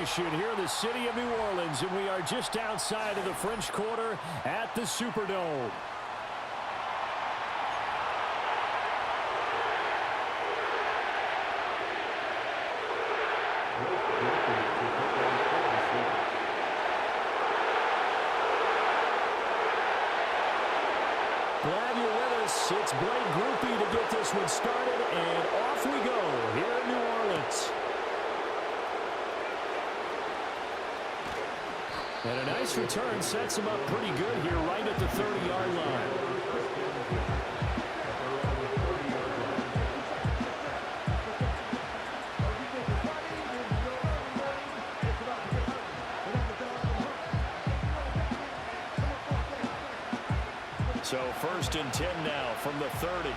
celebration here in the city of New Orleans, and we are just outside of the French Quarter at the Superdome. Glad you're with us. It's Blake Groupie to get this one started, and off we go here in New Orleans. And a nice return sets him up pretty good here right at the 30-yard line. So 1st and 10 now from the 30.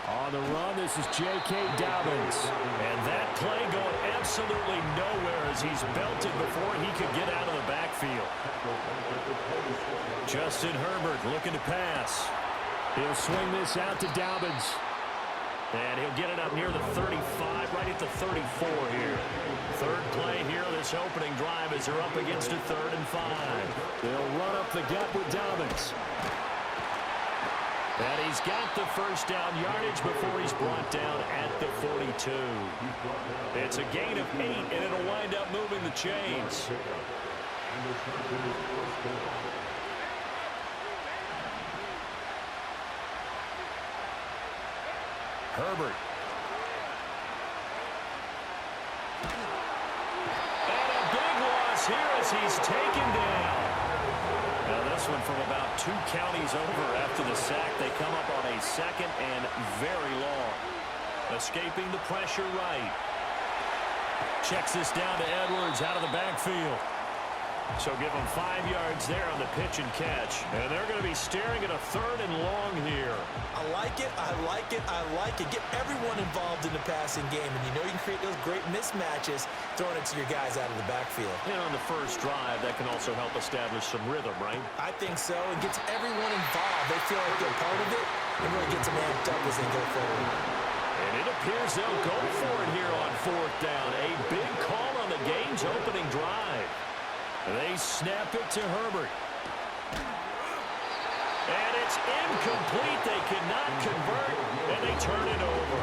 On the run, this is J.K. Dobbins. And that play going absolutely nowhere as he's belted before he could get out of the backfield. Justin Herbert looking to pass. He'll swing this out to Dobbins. And he'll get it up near the 35, right at the 34 here. Third play here, this opening drive as they're up against a 3rd and 5. They'll run up the gut with Dobbins. And he's got the first down yardage before he's brought down at the 42. It's a gain of 8, and it'll wind up moving the chains. Herbert. And a big loss here as he's taken down. Now this one from about 2 counties over after the sack. They come up on a 2nd and very long. Escaping the pressure right. Checks this down to Edwards out of the backfield. So give them 5 yards there on the pitch and catch. And they're going to be staring at a 3rd and long here. I like it, I like it, I like it. Get everyone involved in the passing game. And you know you can create those great mismatches throwing it to your guys out of the backfield. And on the first drive, that can also help establish some rhythm, right? I think so. It gets everyone involved. They feel like they're part of it and really gets them amped up as they go forward. And it appears they'll go for it here on 4th down. A big call on the game's opening drive. They snap it to Herbert. And it's incomplete. They cannot convert, and they turn it over.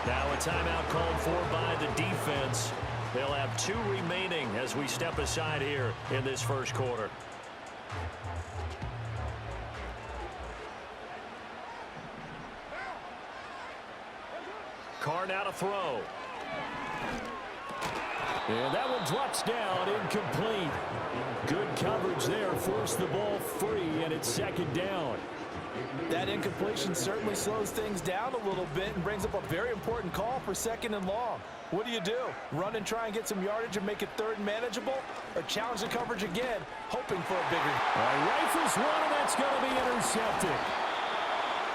Now a timeout called for by the defense. They'll have 2 remaining as we step aside here in this first quarter. Carr now to throw. And that one drops down, incomplete. Good coverage there, forced the ball free, and it's 2nd down. That incompletion certainly slows things down a little bit and brings up a very important call for 2nd and long. What do you do? Run and try and get some yardage and make it 3rd and manageable? Or challenge the coverage again, hoping for a bigger... Rifles one, and that's going to be intercepted.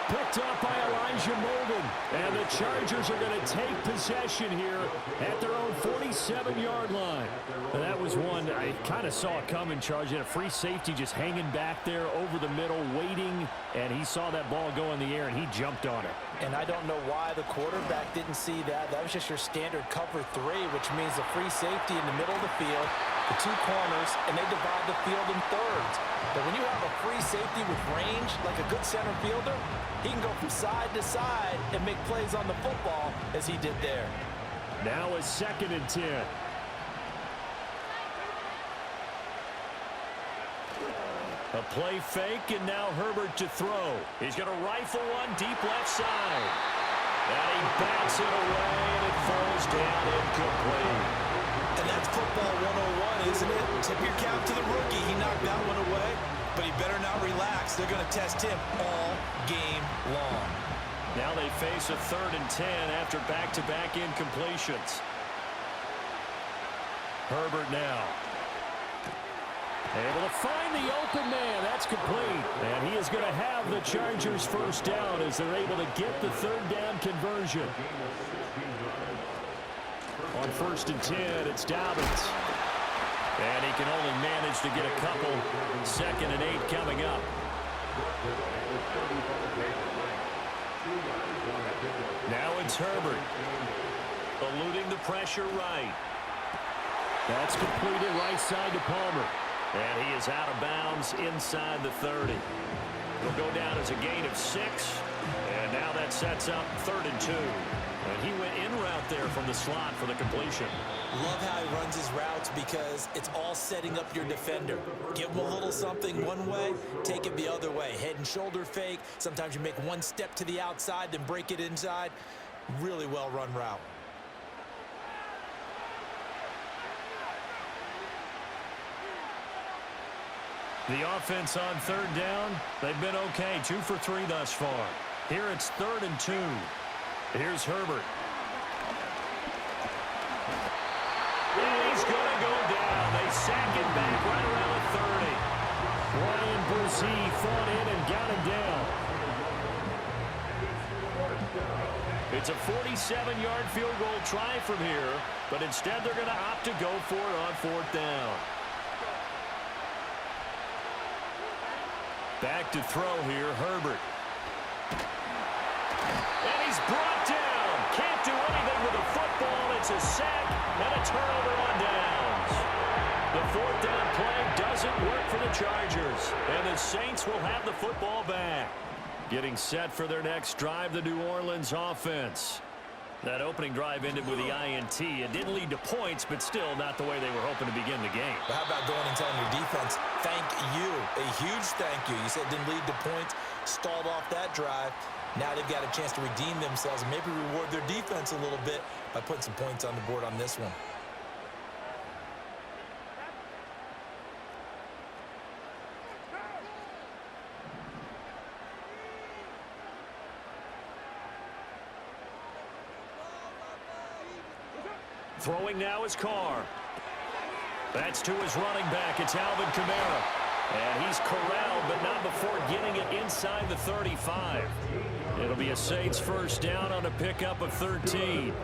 Picked up by Elijah Molden. And the Chargers are going to take possession here at their own 47-yard line. And that was one I kind of saw coming. Charge had a free safety just hanging back there over the middle, waiting. And he saw that ball go in the air, and he jumped on it. And I don't know why the quarterback didn't see that. That was just your standard cover 3, which means the free safety in the middle of the field, the 2 corners, and they divide the field in thirds. But when you have a free safety with range, like a good center fielder, he can go from side to side and make plays on the football as he did there. Now a 2nd and 10. A play fake, and now Herbert to throw. He's going to rifle one deep left side. And he bats it away, and it falls down incomplete. And that's football 101, isn't it? Tip your cap to the rookie. He knocked that one away, but he better not relax. They're going to test him all game long. Now they face a 3rd and 10 after back-to-back incompletions. Herbert now. Able to find the open man. That's complete. And he is going to have the Chargers first down as they're able to get the 3rd down conversion. On 1st and 10, it's Dobbins. And he can only manage to get a couple. 2nd and 8 coming up. Now it's Herbert. Eluding the pressure right. That's completed right side to Palmer. And he is out of bounds inside the 30. It'll go down as a gain of 6. And now that sets up 3rd and 2. And he went in route there from the slot for the completion. Love how he runs his routes because it's all setting up your defender. Give him a little something one way, take it the other way. Head and shoulder fake. Sometimes you make one step to the outside, then break it inside. Really well run route. The offense on 3rd down, they've been okay. 2 for 3 thus far. Here it's 3rd and 2. Here's Herbert. And he's going to go down. They sack him back right around the 30. Ryan Brzee fought in and got him down. It's a 47-yard field goal try from here, but instead they're going to opt to go for it on 4th down. Back to throw here, Herbert. And he's brought down. Can't do anything with the football. It's a sack and a turnover on downs. The 4th down play doesn't work for the Chargers. And the Saints will have the football back. Getting set for their next drive, the New Orleans offense. That opening drive ended with the INT. It didn't lead to points, but still not the way they were hoping to begin the game. But how about going and telling your defense, thank you, a huge thank you. You said it didn't lead to points, stalled off that drive. Now they've got a chance to redeem themselves and maybe reward their defense a little bit by putting some points on the board on this one. Throwing now is Carr. That's to his running back. It's Alvin Kamara. And he's corralled, but not before getting it inside the 35. It'll be a Saints 1st down on a pickup of 13.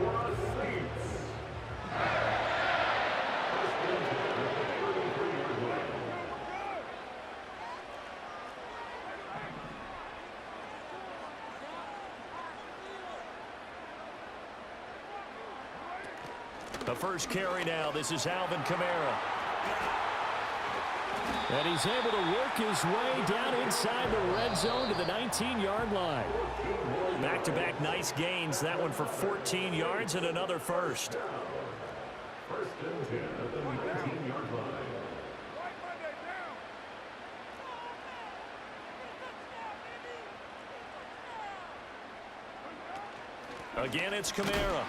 The first carry now. This is Alvin Kamara. And he's able to work his way down inside the red zone to the 19-yard line. Back-to-back nice gains. That one for 14 yards and another first. 1st and 10 at the 19-yard line. Again, it's Kamara.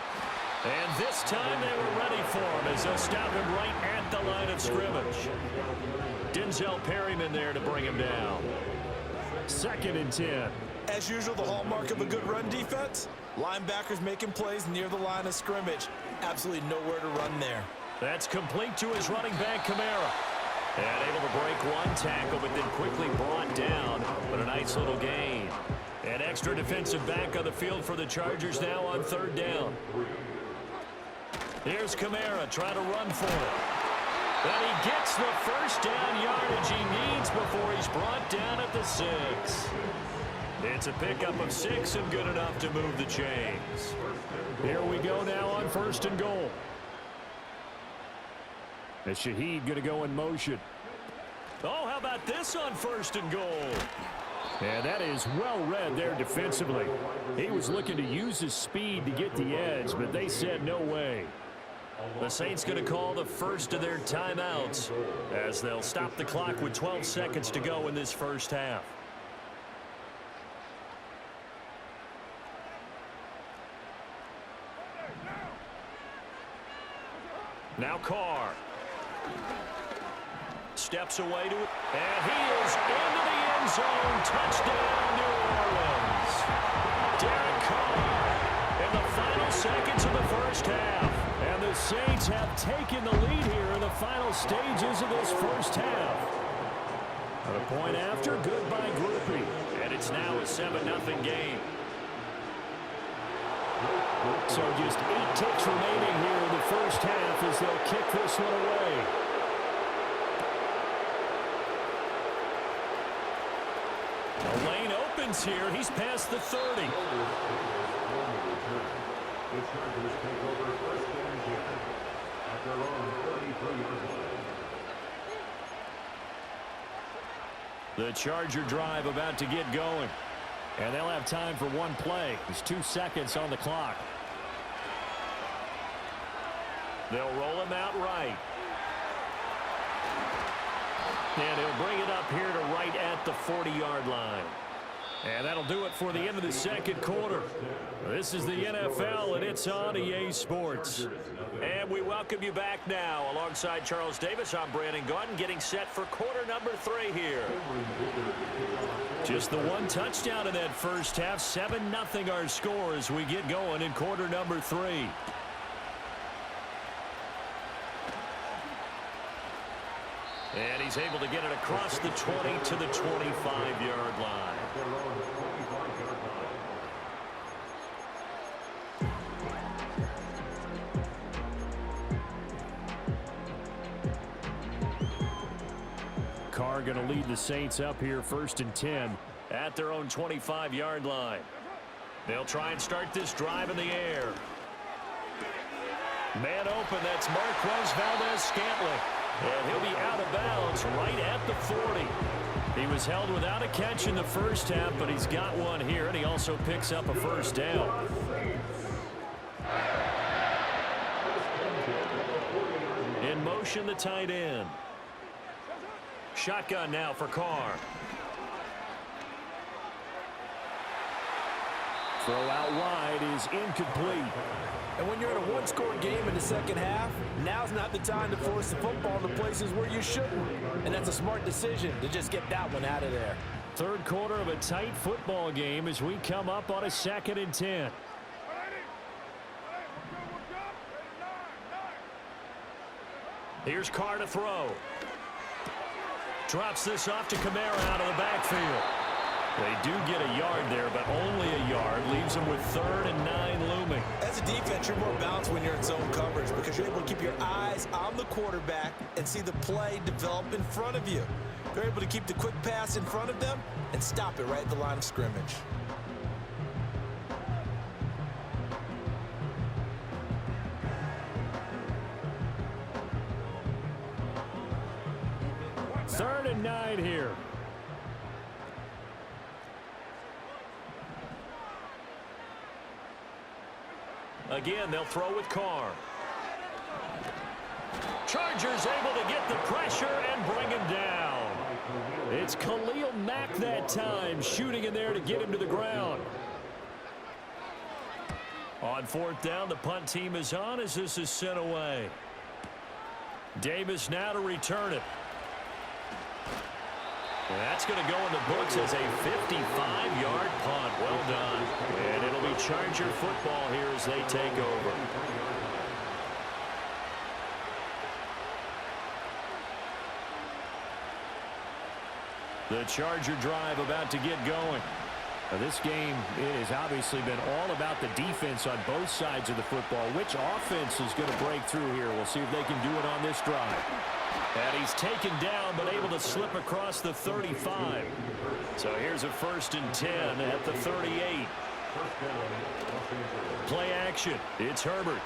And this time they were ready for him as they'll stop him right at the line of scrimmage. Denzel Perryman there to bring him down. 2nd and 10. As usual, the hallmark of a good run defense, linebackers making plays near the line of scrimmage. Absolutely nowhere to run there. That's complete to his running back, Kamara. And able to break one tackle, but then quickly brought down. But a nice little gain. An extra defensive back on the field for the Chargers now on 3rd down. Here's Kamara trying to run for it. And he gets the 1st down yardage he needs before he's brought down at the 6. It's a pickup of 6 and good enough to move the chains. Here we go now on 1st and goal. And Shaheed going to go in motion. Oh, how about this on 1st and goal? And that is well read there defensively. He was looking to use his speed to get the edge, but they said no way. The Saints going to call the first of their timeouts as they'll stop the clock with 12 seconds to go in this 1st half. Now Carr. Steps away to it. And he is into the end zone. Touchdown, New Orleans. Derek Carr in the final seconds of the 1st half. And the Saints have taken the lead here in the final stages of this 1st half. At a point after, goodbye groupie. And it's now a 7-0 game. So just 8 ticks remaining here in the 1st half as they'll kick this one away. A lane opens pace here. He's past the 30. The Chargers take over first and 10 at their own 33-yard line. The Charger drive about to get going. And they'll have time for one play. There's 2 seconds on the clock. They'll roll him out right. And he'll bring it up here to right at the 40-yard line. And that'll do it for the end of the second quarter. This is the NFL, and it's on EA Sports. And we welcome you back now. Alongside Charles Davis, I'm Brandon Gaudin, getting set for quarter number 3 here. Just the one touchdown in that first half. 7-0 our score as we get going in quarter number 3. And he's able to get it across the 20 to the 25-yard line. Carr going to lead the Saints up here first and 10 at their own 25-yard line. They'll try and start this drive in the air. Man open, that's Marquez Valdez-Scantling. And he'll be out of bounds right at the 40. He was held without a catch in the first half, but he's got one here, and he also picks up a first down. In motion, the tight end. Shotgun now for Carr. Throw out wide is incomplete. And when you're in a one-score game in the second half, now's not the time to force the football to places where you shouldn't. And that's a smart decision to just get that one out of there. Third quarter of a tight football game as we come up on a 2nd and 10. Here's Carr to throw. Drops this off to Kamara out of the backfield. They do get a yard there, but only a yard. Leaves them with 3rd and 9 looming. As a defense, you're more balanced when you're in zone coverage because you're able to keep your eyes on the quarterback and see the play develop in front of you. You're able to keep the quick pass in front of them and stop it right at the line of scrimmage. Third and 9 here. Again, they'll throw with Carr. Chargers able to get the pressure and bring him down. It's Khalil Mack that time, shooting in there to get him to the ground. On 4th down, the punt team is on as this is sent away. Davis now to return it. And that's going to go in the books as a 55-yard punt. Well done. And it'll be Charger football here as they take over. The Charger drive about to get going. Now this game, it has obviously been all about the defense on both sides of the football. Which offense is going to break through here? We'll see if they can do it on this drive. And he's taken down, but able to slip across the 35. So here's a 1st and 10 at the 38. Play action. It's Herbert.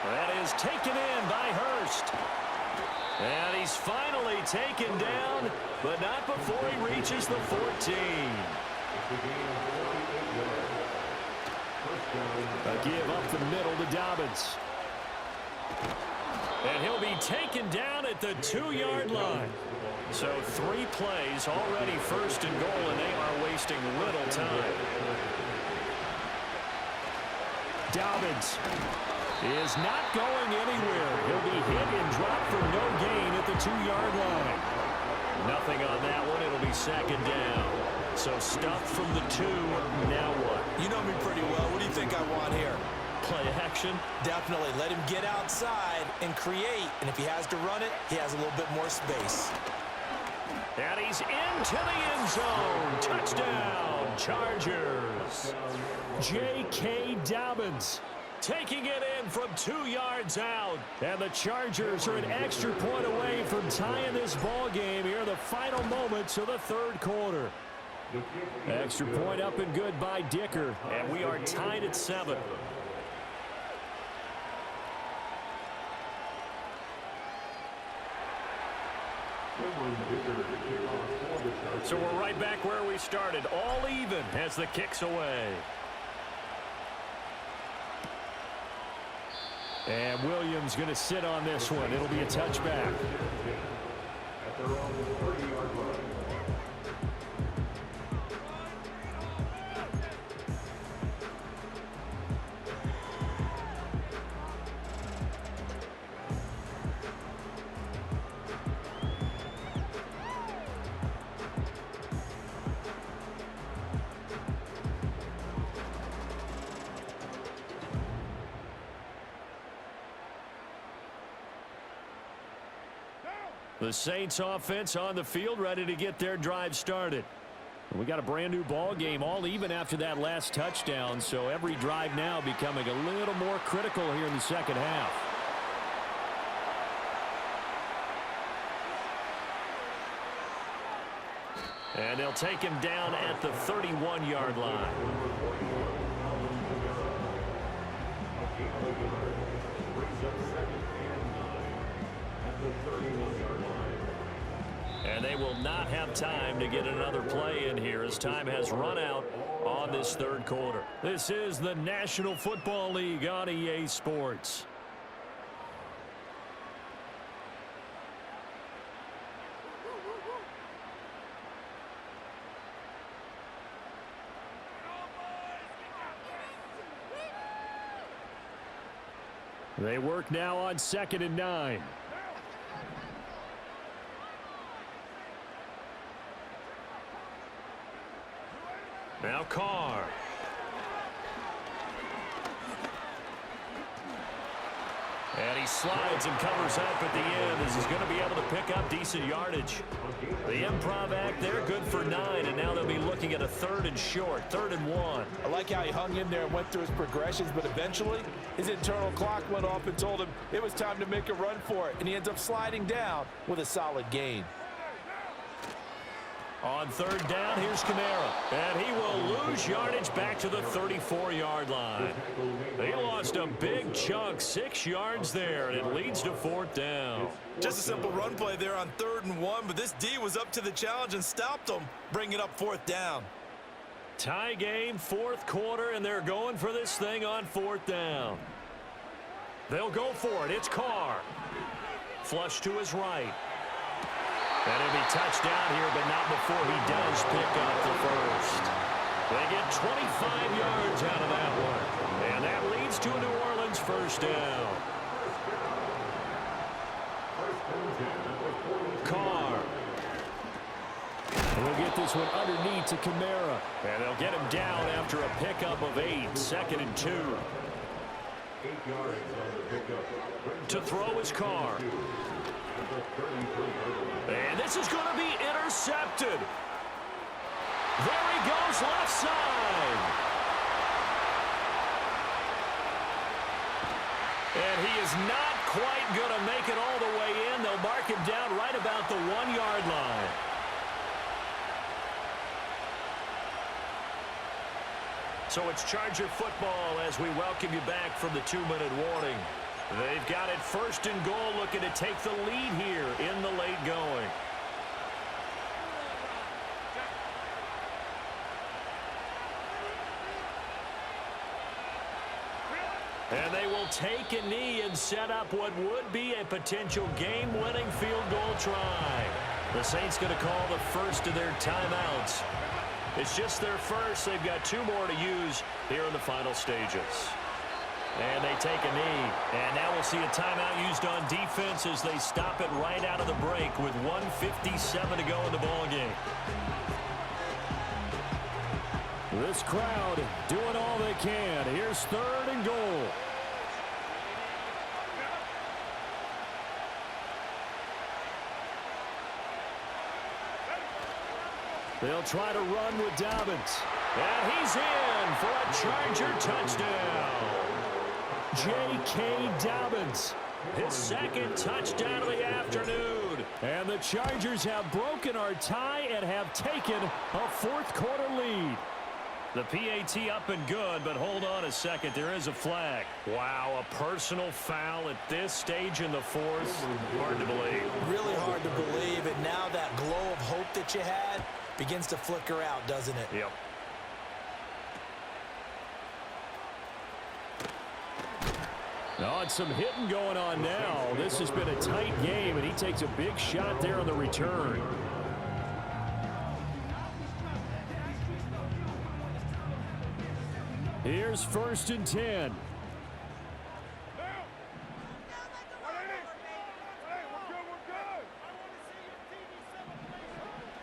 That is taken in by Hurst. And he's finally taken down, but not before he reaches the 14. A give up the middle to Dobbins. And he'll be taken down at the 2-yard line. So 3 plays already 1st and goal, and they are wasting little time. Dobbins is not going anywhere. He'll be hit and dropped for no gain at the 2-yard line. Nothing on that one. It'll be 2nd down. So stuffed from the 2. Now what? You know me pretty well. What do you think I want here? Play action? Definitely. Let him get outside and create. And if he has to run it, he has a little bit more space. And he's into the end zone. Touchdown, Chargers. J.K. Dobbins. taking it in from 2 yards out. And the Chargers are an extra point away from tying this ball game here in the final moments of the third quarter. Extra point up and good by Dicker, and we are tied at 7. So we're right back where we started, all even as the kick's away. And Williams going to sit on this one. It'll be a touchback. At their own 30-yard line. The Saints offense on the field, ready to get their drive started. We got a brand new ball game, all even after that last touchdown, so every drive now becoming a little more critical here in the second half. And they'll take him down at the 31-yard line. And they will not have time to get another play in here as time has run out on this third quarter. This is the National Football League on EA Sports. They work now on 2nd and 9. Now Carr. And he slides and covers up at the end as he's going to be able to pick up decent yardage. The improv act there, good for 9, and now they'll be looking at a 3rd and short, 3rd and 1. I like how he hung in there and went through his progressions, but eventually his internal clock went off and told him it was time to make a run for it, and he ends up sliding down with a solid gain. On 3rd down, here's Kamara. And he will lose yardage back to the 34-yard line. They lost a big chunk, 6 yards there, and it leads to 4th down. Just a simple run play there on 3rd and 1, but this D was up to the challenge and stopped them, bringing up 4th down. Tie game, 4th quarter, and they're going for this thing on 4th down. They'll go for it. It's Carr. Flush to his right. And he'll be touched down here, but not before he does pick up the first. They get 25 yards out of that one. And that leads to a New Orleans first down. Carr. And we'll get this one underneath to Kamara. And they'll get him down after a pickup of 8, 2nd and 2. 8 yards on the pickup. To throw is Carr. And this is going to be intercepted. There he goes, left side. And he is not quite going to make it all the way in. They'll mark him down right about the 1-yard line. So it's Charger football as we welcome you back from the 2-minute warning. They've got it 1st and goal, looking to take the lead here in the late going. And they will take a knee and set up what would be a potential game-winning field goal try. The Saints going to call the first of their timeouts. It's just their first. They've got 2 more to use here in the final stages. And they take a knee. And now we'll see a timeout used on defense as they stop it right out of the break with 1:57 to go in the ballgame. This crowd doing all they can. Here's 3rd and goal. They'll try to run with Dobbins. And he's in for a Charger touchdown. J.K. Dobbins. His second touchdown of the afternoon. And the Chargers have broken our tie and have taken a fourth-quarter lead. The PAT up and good, but hold on a second. There is a flag. Wow, a personal foul at this stage in the fourth. Hard to believe. Really hard to believe, and now that glow of hope that you had begins to flicker out, doesn't it? Yep. Oh, it's some hitting going on now. This has been a tight game, and he takes a big shot there on the return. Here's 1st and 10.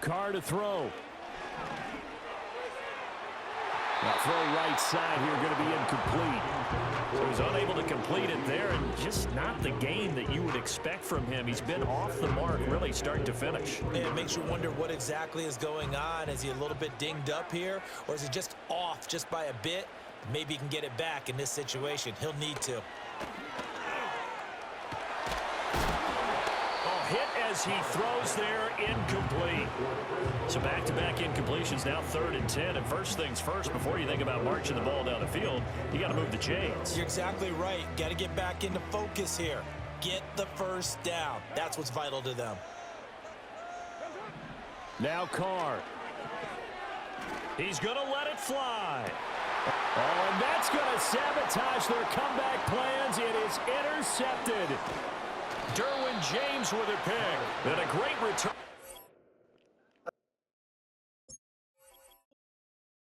Carr to throw. Now throw right side here, going to be incomplete. So he's unable to complete it there, and just not the game that you would expect from him. He's been off the mark, really start to finish. It makes you wonder what exactly is going on. Is he a little bit dinged up here, or is he just off just by a bit? Maybe he can get it back in this situation. He'll need to. Hit as he throws there, incomplete. So back-to-back incompletions, now 3rd and 10. And first things first, before you think about marching the ball down the field, you got to move the chains. You're exactly right. Got to get back into focus here. Get the first down. That's what's vital to them. Now Carr. He's going to let it fly. Oh, and that's going to sabotage their comeback plans. It is intercepted. Derwin James with a pick. And a great return.